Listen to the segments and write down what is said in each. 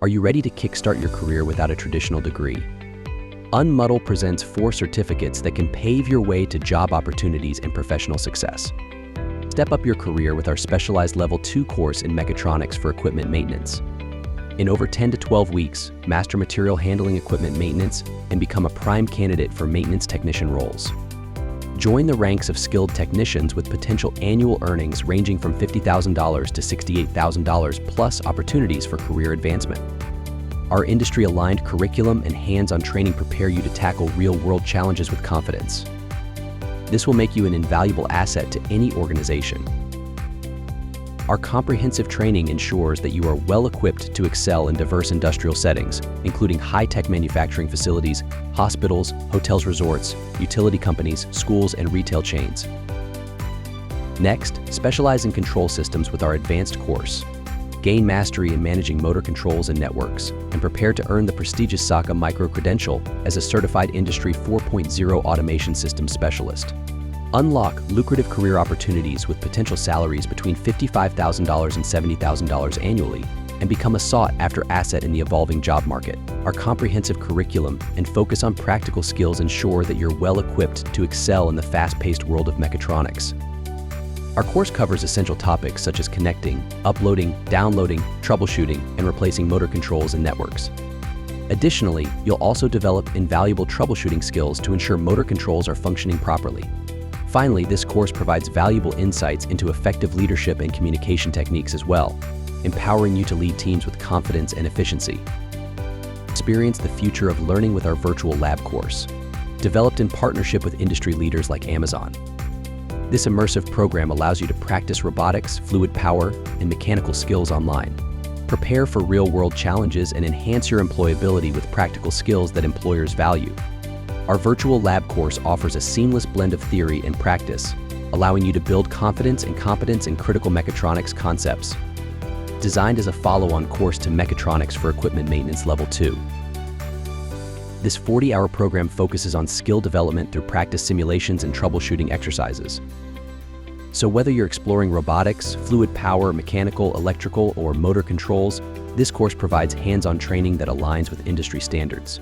Are you ready to kickstart your career without a traditional degree? Unmudl presents 4 certificates that can pave your way to job opportunities and professional success. Step up your career with our specialized Level 2 course in Mechatronics for equipment maintenance. In over 10 to 12 weeks, master material handling equipment maintenance and become a prime candidate for maintenance technician roles. Join the ranks of skilled technicians with potential annual earnings ranging from $50,000 to $68,000 plus opportunities for career advancement. Our industry-aligned curriculum and hands-on training prepare you to tackle real-world challenges with confidence. This will make you an invaluable asset to any organization. Our comprehensive training ensures that you are well-equipped to excel in diverse industrial settings, including high-tech manufacturing facilities, hospitals, hotels, resorts, utility companies, schools, and retail chains. Next, specialize in control systems with our advanced course. Gain mastery in managing motor controls and networks, and prepare to earn the prestigious SACA micro-credential as a certified Industry 4.0 automation systems specialist. Unlock lucrative career opportunities with potential salaries between $55,000 and $70,000 annually, and become a sought-after asset in the evolving job market. Our comprehensive curriculum and focus on practical skills ensure that you're well-equipped to excel in the fast-paced world of mechatronics. Our course covers essential topics such as connecting, uploading, downloading, troubleshooting, and replacing motor controls and networks. Additionally, you'll also develop invaluable troubleshooting skills to ensure motor controls are functioning properly. Finally, this course provides valuable insights into effective leadership and communication techniques as well, empowering you to lead teams with confidence and efficiency. Experience the future of learning with our virtual lab course, developed in partnership with industry leaders like Amazon. This immersive program allows you to practice robotics, fluid power, and mechanical skills online. Prepare for real-world challenges and enhance your employability with practical skills that employers value. Our virtual lab course offers a seamless blend of theory and practice, allowing you to build confidence and competence in critical mechatronics concepts. Designed as a follow-on course to Mechatronics for equipment maintenance Level 2. This 40-hour program focuses on skill development through practice simulations and troubleshooting exercises. So whether you're exploring robotics, fluid power, mechanical, electrical, or motor controls, this course provides hands-on training that aligns with industry standards.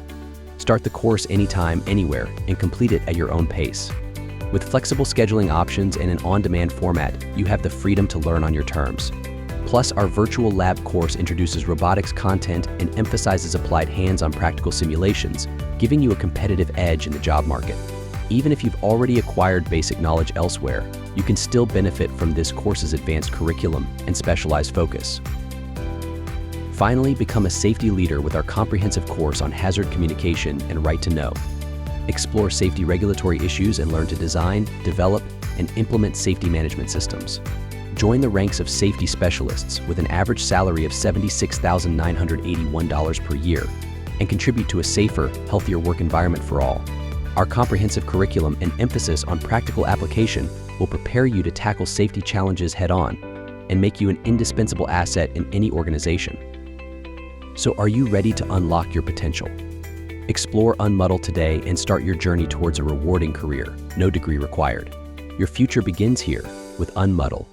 Start the course anytime, anywhere, and complete it at your own pace. With flexible scheduling options and an on-demand format, you have the freedom to learn on your terms. Plus, our virtual lab course introduces robotics content and emphasizes applied hands-on practical simulations, giving you a competitive edge in the job market. Even if you've already acquired basic knowledge elsewhere, you can still benefit from this course's advanced curriculum and specialized focus. Finally, become a safety leader with our comprehensive course on hazard communication and right to know. Explore safety regulatory issues and learn to design, develop, and implement safety management systems. Join the ranks of safety specialists with an average salary of $76,981 per year and contribute to a safer, healthier work environment for all. Our comprehensive curriculum and emphasis on practical application will prepare you to tackle safety challenges head-on and make you an indispensable asset in any organization. So are you ready to unlock your potential? Explore Unmudl today and start your journey towards a rewarding career, no degree required. Your future begins here with Unmudl.